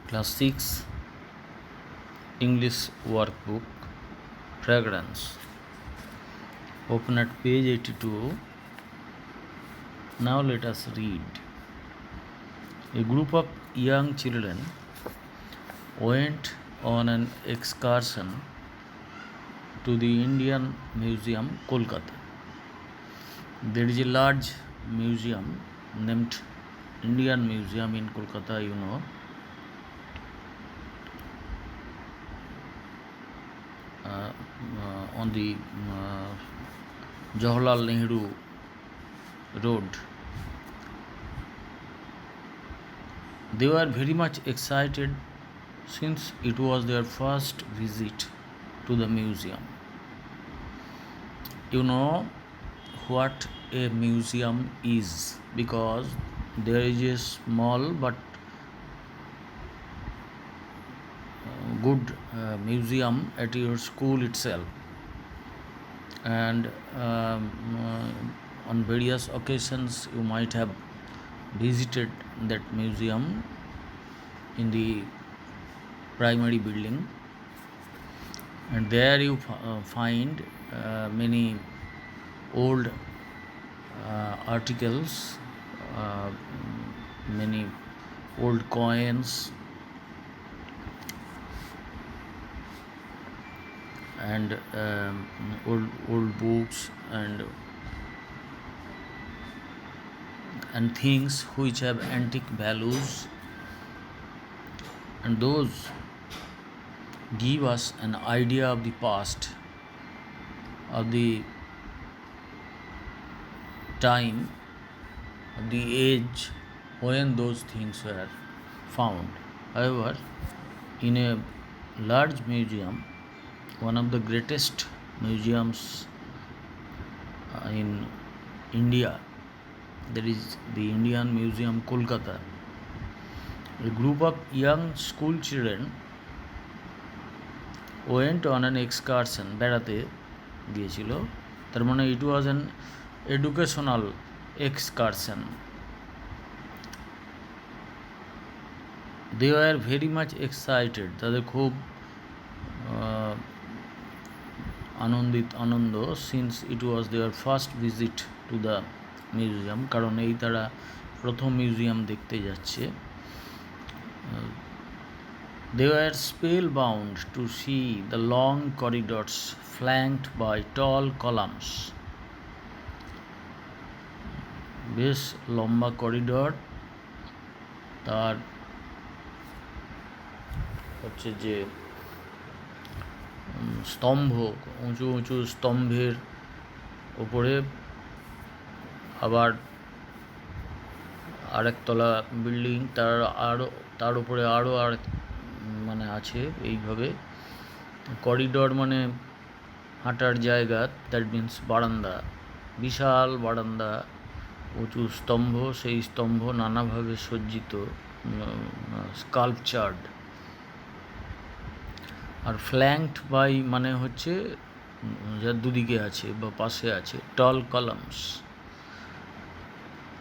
Class 6 English Workbook Fragrance. Open at page 82. Now let us read. A group of young children went on an excursion to the Indian Museum, Kolkata. There is a large museum named Indian Museum in Kolkata, you know. On the Jawaharlal Nehru Road. They were very much excited since it was their first visit to the museum. You know what a museum is, because there is a small but good museum at your school itself, and on various occasions you might have visited that museum in the primary building, and there you find many old articles, many old coins, and old books and things which have antique values, and those give us an idea of the past, of the time, of the age when those things were found. However, in a large museum, one of the greatest museums in India, that is the Indian Museum, Kolkata, a group of young school children went on an excursion, বেড়াতে গিয়েছিল, তার মানে it was an educational excursion. They were very much excited, তাদের খুব আনন্দ, since it was their first visit to the museum, কারণ এই তারা প্রথম মিউজিয়াম দেখতে যাচ্ছে. They were spellbound to see the long corridors flanked by tall columns. বেশ লম্বা করিডর, তার হচ্ছে যে স্তম্ভ, উঁচু উঁচু স্তম্ভের ওপরে আবার আরেকতলা বিল্ডিং, তার উপরে আরও মানে আছে এইভাবে। করিডর মানে হাঁটার জায়গা, দ্যাট মিন্স বারান্দা, বিশাল বারান্দা, উঁচু স্তম্ভ, সেই স্তম্ভ নানাভাবে সজ্জিত, স্কাল্পচার্ড। আর ফ্ল্যাঙ্কড বাই মানে হচ্ছে যার দুদিকে আছে বা পাশে আছে, টল columns.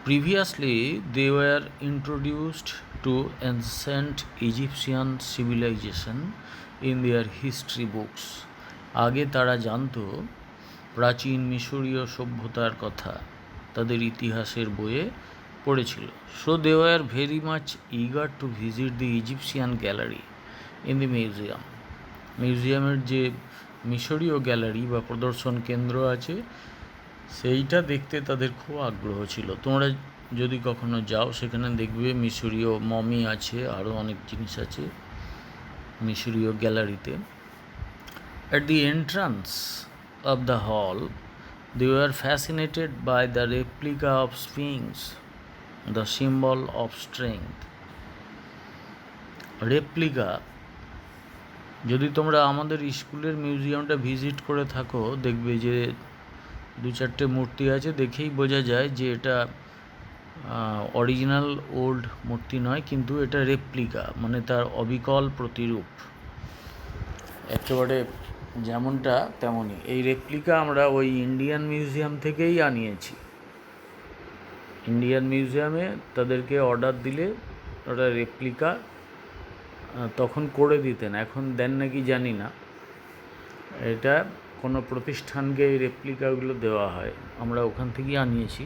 Previously, they were introduced to ancient Egyptian civilization in their history books. আগে তারা জানতো প্রাচীন মিশরীয় সভ্যতার কথা, তাদের ইতিহাসের বইয়ে পড়েছিল। So they were very much eager to visit the Egyptian gallery in the museum. মিউজিয়ামের যে মিশরীয় গ্যালারি বা প্রদর্শন কেন্দ্র আছে, সেইটা দেখতে তাদের খুব আগ্রহ ছিল। তোমরা যদি কখনো যাও সেখানে দেখবে মিশরীয় মমি আছে, আরও অনেক জিনিস আছে মিশরীয় গ্যালারিতে। At the entrance of the hall, they were fascinated by the replica of Sphinx, the symbol of strength. Replica, যদি তোমরা আমাদের স্কুলের মিউজিয়ামটা ভিজিট করে থাকো, দেখবে যে 2-4টে মূর্তি আছে, দেখেই বোঝা যায় যে এটা অরিজিনাল ওল্ড মূর্তি নয়, কিন্তু এটা রেপ্লিকা, মানে তার অবিকল প্রতিরূপ, একেবারে যেমনটা তেমনই। এই রেপ্লিকা আমরা ওই ইন্ডিয়ান মিউজিয়াম থেকেই আনিয়েছি। ইন্ডিয়ান মিউজিয়ামে তাদেরকে অর্ডার দিলে ওটা রেপ্লিকা তখন করে দিতেন, এখন দেন নাকি জানি না। এটা কোনো প্রতিষ্ঠানকে এই রেপ্লিকাগুলো দেওয়া হয়, আমরা ওখান থেকেই আনিয়েছি।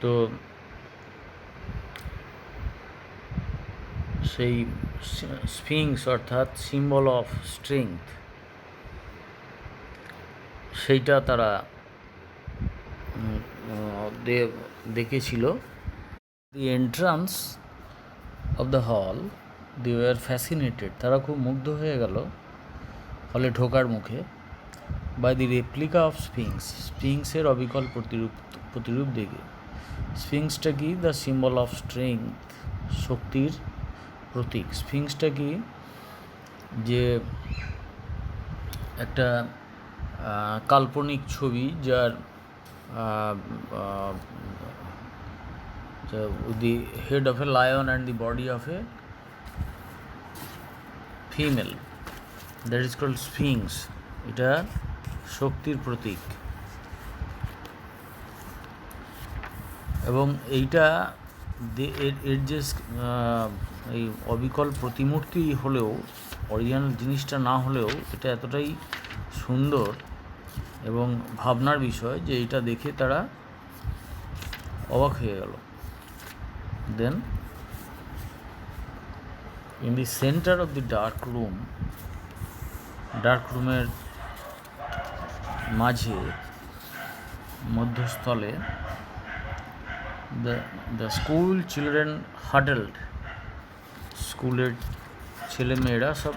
তো সেই স্ফিংস অর্থাৎ সিম্বল অফ স্ট্রেংথ, সেইটা তারা দেখেছিল। দি entrance of the hall they were fascinated, তারা খুব মুগ্ধ হয়ে গেল হলে ঢোকার মুখে, by the replica of sphinx, স্ফিংসের অবিকল প্রতিরূপ দেখে। স্ফিংসটা কি? দ্য সিম্বল অফ স্ট্রেংথ, শক্তির প্রতীক। স্ফিংসটা কি? যে একটা কাল্পনিক ছবি যার the head of a lion and the body of a female, that is called sphinx. এটা শক্তির প্রতীক। এবং এইটা এর যে এই অবিকল প্রতিমূর্তি হলেও, অরিজিনাল জিনিসটা না হলেও, এটা এতটাই সুন্দর এবং ভাবনার বিষয় যে এটা দেখে তারা অবাক হয়ে গেল। Then in the centre of the dark রুমের মাঝে, মধ্যস্থলে, the school children huddled, স্কুলের ছেলে মেয়েরা সব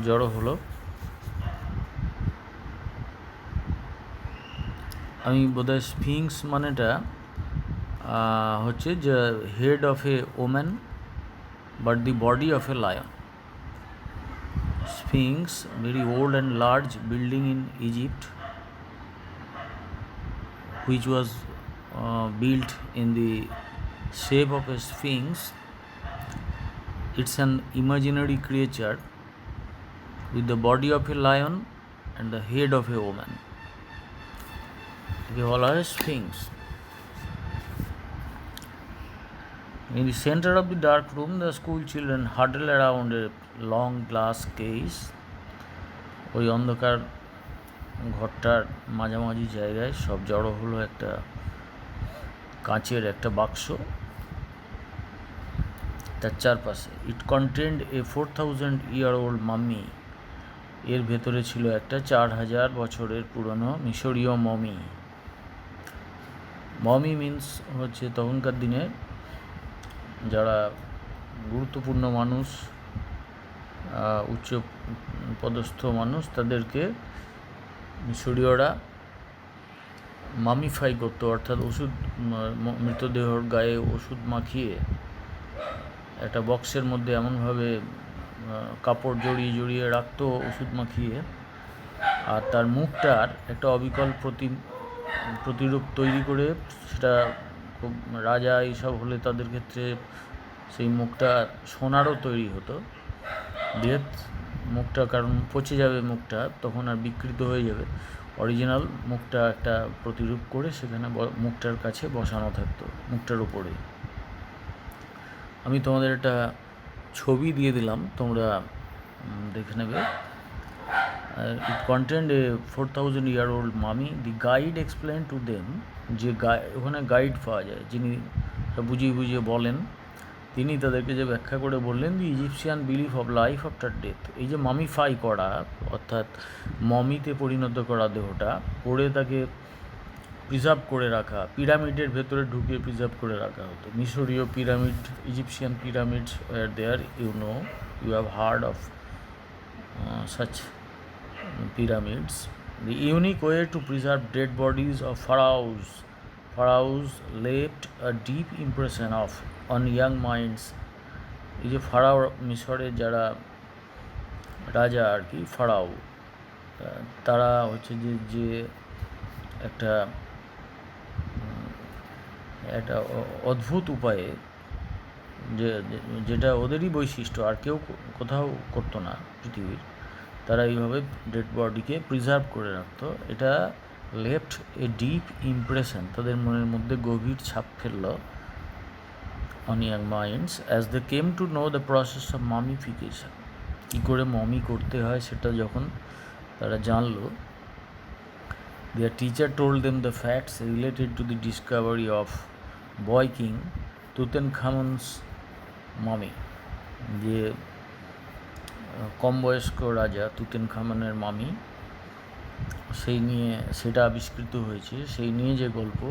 জড়ো হলো। আমি বোধহয় স্ফিংস মানেটা হচ্ছে যে head of a woman but the body of a lion. Sphinx, very old and large building in Egypt, which was built in the shape of a sphinx. It's an imaginary creature with the body of a lion and the head of a woman. একে বলা হয় Sphinx. In the center of the dark room, the school children huddle around a long glass case. ওই অন্ধকার ঘরটার মাঝামাঝি জায়গায় সব জড়ো হলো একটা কাঁচের একটা বাক্স, তার চারপাশে। ইট কন্টেন্ড এ 4000-year-old মাম্মি, এর ভেতরে ছিল একটা 4000 বছরের পুরনো মিশরীয় মমি। মমি মিন্স হচ্ছে তখনকার দিনে যারা গুরুত্বপূর্ণ মানুষ, উচ্চ পদস্থ মানুষ, তাদেরকে মিশরীয়রা মামিফাই করতো, অর্থাৎ ওষুধ, মৃতদেহর গায়ে ওষুধ মাখিয়ে একটা বক্সের মধ্যে এমনভাবে কাপড় জড়িয়ে জড়িয়ে রাখতো ওষুধ মাখিয়ে, আর তার মুখটার একটা অবিকল প্রতিরূপ তৈরি করে, সেটা খুব রাজা এইসব হলে তাদের ক্ষেত্রে সেই মুখটা সোনারও তৈরি হতো। মুখটা, কারণ পচে যাবে মুখটা, তখন আর বিকৃত হয়ে যাবে, অরিজিনাল মুখটা একটা প্রতিরূপ করে সেখানে মুখটার কাছে বসানো থাকতো, মুখটার উপরে। আমি তোমাদের একটা ছবি দিয়ে দিলাম, তোমরা দেখে নেবে। ইট কন্টেন্ড এ 4000-year-old মামি। দি গাইড এক্সপ্লেন টু দেম, যে ওখানে গাইড পাওয়া যায়, যিনি বুঝিয়ে বুঝিয়ে বলেন, তিনি তাদেরকে যে ব্যাখ্যা করে বললেন, the Egyptian belief of life after death. এই যে মামিফাই করা, অর্থাৎ মমিতে পরিণত করা দেহটা, করে তাকে প্রিজার্ভ করে রাখা, পিরামিডের ভেতরে ঢুকিয়ে প্রিজার্ভ করে রাখা হতো। মিশরীয় pyramid, Egyptian pyramids were there, you have heard of such pyramids. The unique way to preserve dead bodies of pharaohs left a deep impression on young minds. এই যে ফারাও, মিশরের যারা রাজা আর কি, ফারাও, তারা হচ্ছে যে একটা অদ্ভুত উপায়ে, যেটা ওদেরই বৈশিষ্ট্য, আর কেউ কোথাও করতো না পৃথিবীর, তারা এইভাবে ডেড বডিকে প্রিজার্ভ করে রাখতো। এটা লেফট এ ডিপ ইমপ্রেশন, তাদের মনের মধ্যে গভীর ছাপ ফেলল on young minds as they came to know the process of mummification. কী করে মমি করতে হয় সেটা যখন তারা জানলো, their teacher told them the facts related to the discovery of boy king Tutankhamun's mummy, যে কম বয়স্ক রাজা তুতেনখামনের মামি সেটা আবিষ্কৃত হয়েছে, সেই নিয়ে যে গল্প,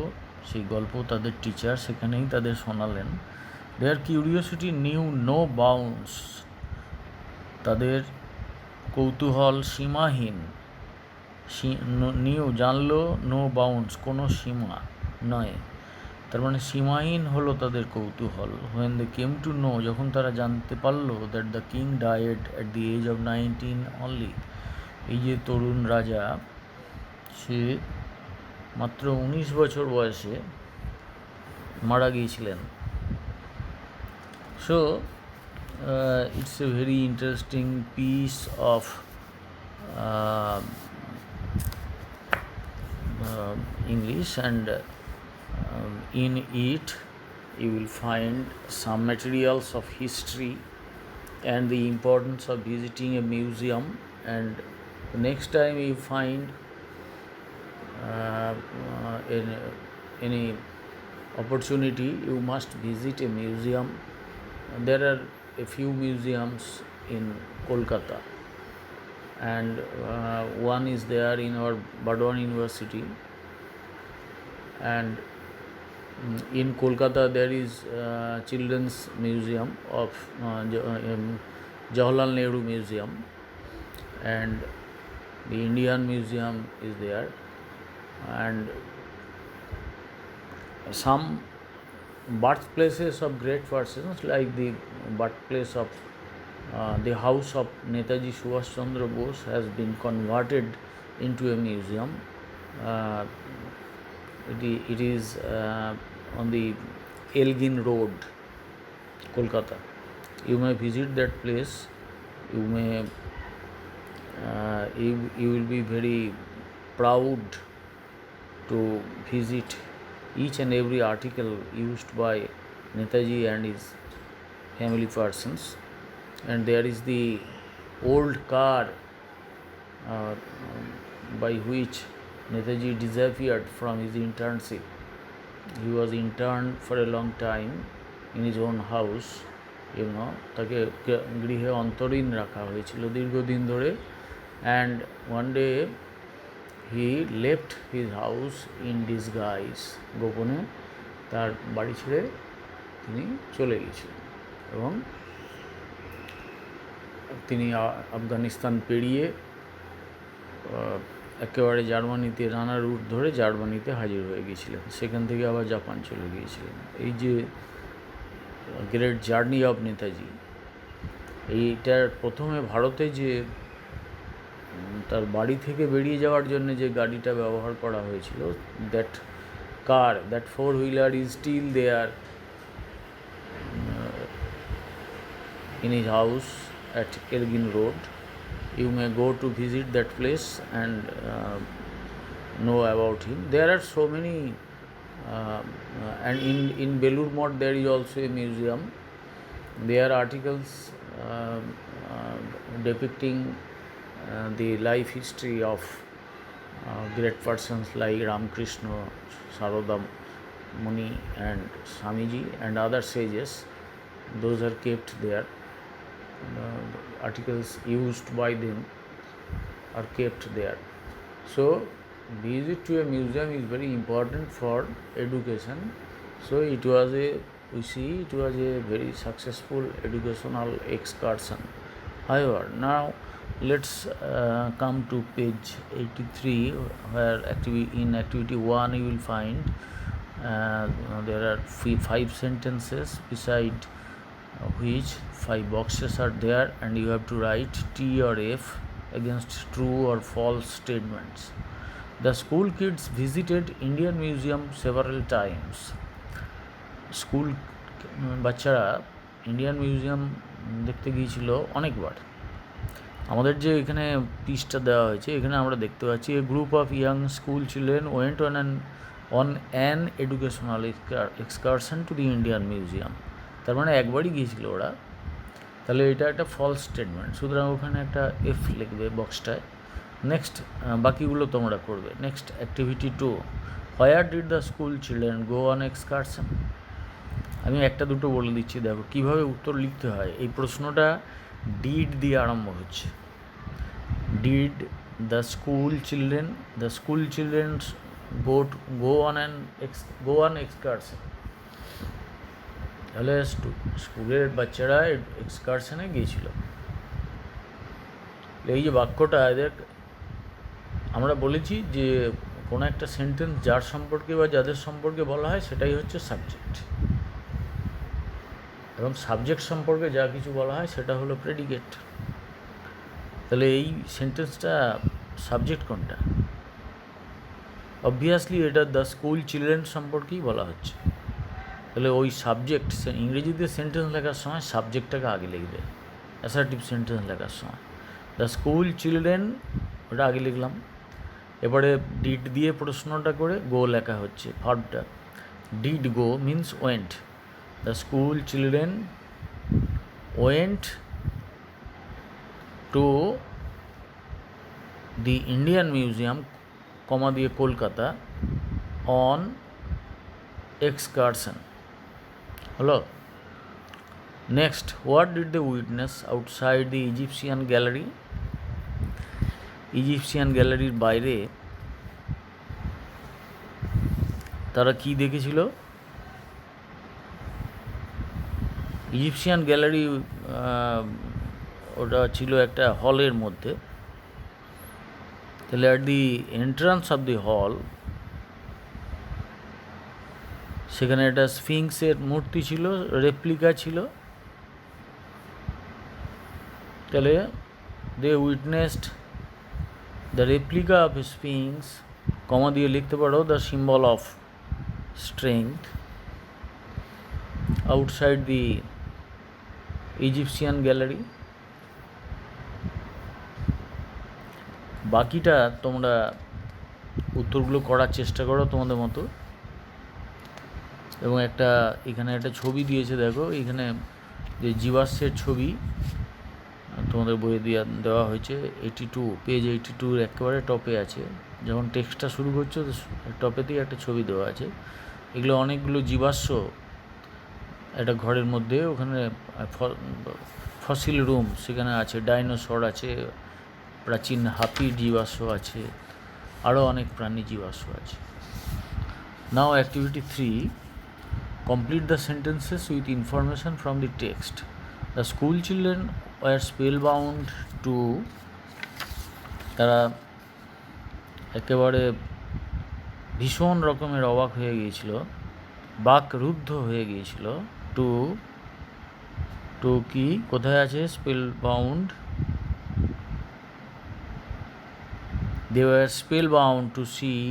সেই গল্প তাদের টিচার সেখানেই তাদের শোনালেন। দেয়ার কিউরিওসিটি নিউ নো বাউন্ডস, তাদের কৌতূহল সীমাহীন, জানলো নো বাউন্ডস, কোনো সীমা নয়, তার মানে সীমাহীন হলো তাদের কৌতূহল। When they came to know, যখন তারা জানতে পারলো that the king died at the age of 19 only, এই যে তরুণ রাজা সে মাত্র 19 বছর বয়সে মারা গিয়েছিলেন। So it's a very interesting piece of English, and in it you will find some materials of history and the importance of visiting a museum, and the next time you find any opportunity you must visit a museum. There are a few museums in Kolkata, and one is there in our Burdwan University, and in Kolkata there is Children's Museum of Jawaharlal Nehru Museum, and the Indian Museum is there, and some birthplaces of great persons like the birthplace of the house of Netaji Subhash Chandra Bose has been converted into a museum. It is on the Elgin Road, Kolkata. You may visit that place. You may you will be very proud to visit each and every article used by Netaji and his family persons. And there is the old car by which Netaji disappeared from his internship. He was interned for a long time in his own house, তাকে গৃহে অন্তরীণ রাখা হয়েছিল দীর্ঘদিন ধরে, and one day he left his house in disguise, গোপনে তার বাড়ি ছেড়ে তিনি চলে গেছিলেন, এবং তিনি আফগানিস্তান পেরিয়ে একেবারে জার্মানিতে রানা রুট ধরে জার্মানিতে হাজির হয়ে গিয়েছিলেন, সেখান থেকে আবার জাপান চলে গিয়েছিলেন। এই যে গ্রেট জার্নি অফ নেতাজি, এইটার প্রথমে ভারতে যে তার বাড়ি থেকে বেরিয়ে যাওয়ার জন্য যে গাড়িটা ব্যবহার করা হয়েছিল, that car, that 4-wheeler is still there in his house at Elgin Road. You may go to visit that place and know about him. There are so many and in Belur Math there is also a museum. There are articles depicting the life history of great persons like Ramakrishna, Sarada Muni and Swamiji and other sages. Those are kept there. The articles used by them are kept there. So visit to a museum is very important for education. So it was a very successful educational excursion. However, now let's come to page 83, where in activity 1 you will find there are 5 sentences, beside which 5 boxes are there, and you have to write T or F against true or false statements. The school kids visited Indian Museum several times. School বাচ্চারা Indian museum দেখতে গিয়েছিল অনেকবার। আমাদের যে এখানে পিসটা দেওয়া হয়েছে, এখানে আমরা দেখতে পাচ্ছি a group of young school children went on an educational excursion to the Indian museum. তার মানে একবারই গিয়েছিল ওরা, তাহলে এটা একটা ফলস স্টেটমেন্ট, সুতরাং ওখানে একটা এফ লিখবে বক্সটায়। নেক্সট বাকিগুলো তোমরা করবে। Next activity 2, where did the school children go on excursion. আমি একটা দুটো বলে দিচ্ছি, দেখো কীভাবে উত্তর লিখতে হয়। এই প্রশ্নটা ডিড দিয়ে আরম্ভ হচ্ছে। Did the school children go on excursion, তাহলে স্কুলের বাচ্চারা এক্সকারশনে গিয়েছিল। এই যে বাক্যটা এদের, আমরা বলেছি যে কোনো একটা সেন্টেন্স যার সম্পর্কে বা যাদের সম্পর্কে বলা হয় সেটাই হচ্ছে সাবজেক্ট, এবং সাবজেক্ট সম্পর্কে যা কিছু বলা হয় সেটা হলো প্রেডিকেট। তাহলে এই সেন্টেন্সটা সাবজেক্ট কোনটা? অবভিয়াসলি এটা দ্য স্কুল চিলড্রেন সম্পর্কেই বলা হচ্ছে। তাহলে ওই সাবজেক্ট, ইংরেজিতে সেন্টেন্স লেখার সময় সাবজেক্টটাকে আগে লিখবে, অ্যাসার্টিভ সেন্টেন্স লেখার সময়। দ্য স্কুল চিলড্রেন ওটা আগে লিখলাম, এবারে ডিড দিয়ে প্রশ্নটা করে গো লেখা হচ্ছে, ভার্বটা। Did go means went, the school children went to the Indian museum, comma দিয়ে কলকাতা, অন এক্সকারশন হলো। Next, what did they witness outside the Egyptian gallery. Egyptian গ্যালারির বাইরে তারা কি দেখেছিল? ইজিপশিয়ান গ্যালারি ওটা ছিল একটা হলের মধ্যে। তাহলে at the entrance of the hall, সেখানে একটা স্ফিংসের মূর্তি ছিল, রেপ্লিকা ছিল। তাহলে they witnessed the replica of sphinx, comma দিয়ে লিখতে পারো the symbol of strength, outside the Egyptian gallery. বাকিটা তোমরা উত্তরগুলো করার চেষ্টা করো তোমাদের মতো। এবং এখানে একটা ছবি দিয়েছে, দেখো এখানে যে জীবাশ্মের ছবি তোমাদের বইয়ে দেওয়া হয়েছে, 82 পেজ 82 একেবারে টপে আছে। যখন টেক্সটটা শুরু করছো টপেতেই একটা ছবি দেওয়া আছে। এগুলো অনেকগুলো জীবাশ্ম একটা ঘরের মধ্যে, ওখানে ফসিল রুম সেখানে আছে, ডাইনোসর আছে, প্রাচীন হাতির জীবাশ্ম আছে, আরও অনেক প্রাণী জীবাশ্ম আছে। নাও activity 3, complete the sentences with information from the text. The school children were spellbound to, তারা একেবারে ভীষণ রকমের অবাক হয়ে গিয়েছিল, বাকরুদ্ধ হয়ে গিয়েছিল। টু কি কোথায় আছে? spellbound, they were spellbound to see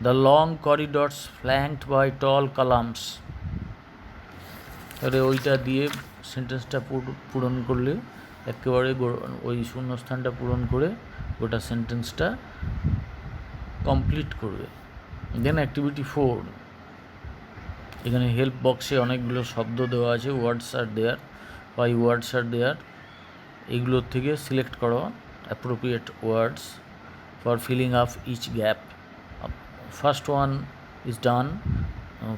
the long corridors flanked by tall columns. তাহলে ওইটা দিয়ে সেন্টেন্সটা পূরণ করলে একেবারে ওই শূন্যস্থানটা পূরণ করে গোটা সেন্টেন্সটা কমপ্লিট করবে। দেন অ্যাক্টিভিটি 4, এখানে হেল্প বক্সে অনেকগুলো শব্দ দেওয়া আছে, ওয়ার্ডস আর দেয়ার, ওয়াই ওয়ার্ডস আর দেয়ার, এগুলোর থেকে সিলেক্ট করো appropriate words for filling up each gap. First one is done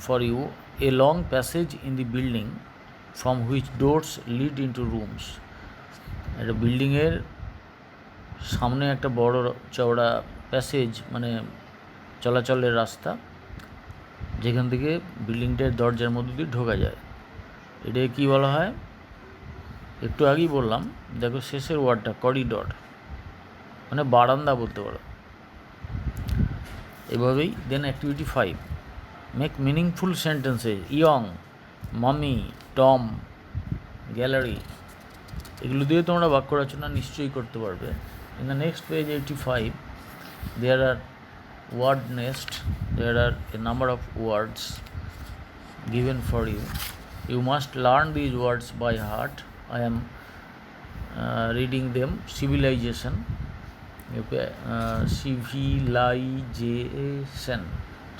for you. A long passage in the building from which doors lead into rooms. একটা বিল্ডিংয়ের সামনে একটা বড় চওড়া প্যাসেজ, মানে চলাচলের রাস্তা, যেখান থেকে বিল্ডিংটার দরজার মধ্যে দিয়ে ঢোকা যায়। এটা কি বলা হয়? একটু আগেই বললাম, দেখো শেষের ওয়ার্ডটা করিডর, মানে বারান্দা বলতে পারো। এভাবেই। Then activity 5, make meaningful sentences. Young, mummy, tomb, gallery, এগুলো দিয়ে তোমরা বাক্য রচনা নিশ্চয়ই করতে পারবে। In the next page 85, there are word nest, there are a number of words given for you. You must learn these words by heart. I am reading them. Civilization,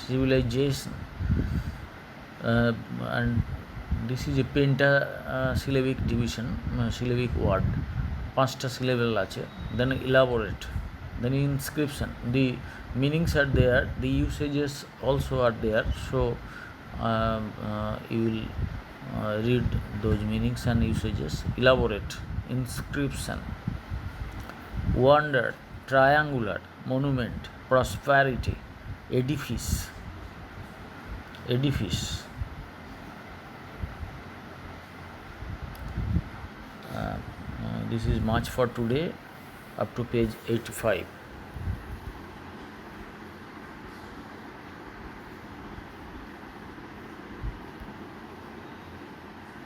civilization, and this is a penta syllabic division, syllabic word, 5টা syllable আছে। Then elaborate, then inscription, the meanings are there, the usages also are there, so you will read those meanings and usages. Elaborate, inscription, wonder, triangular, monument, prosperity, edifice, edifice. This is much for today, up to page 85.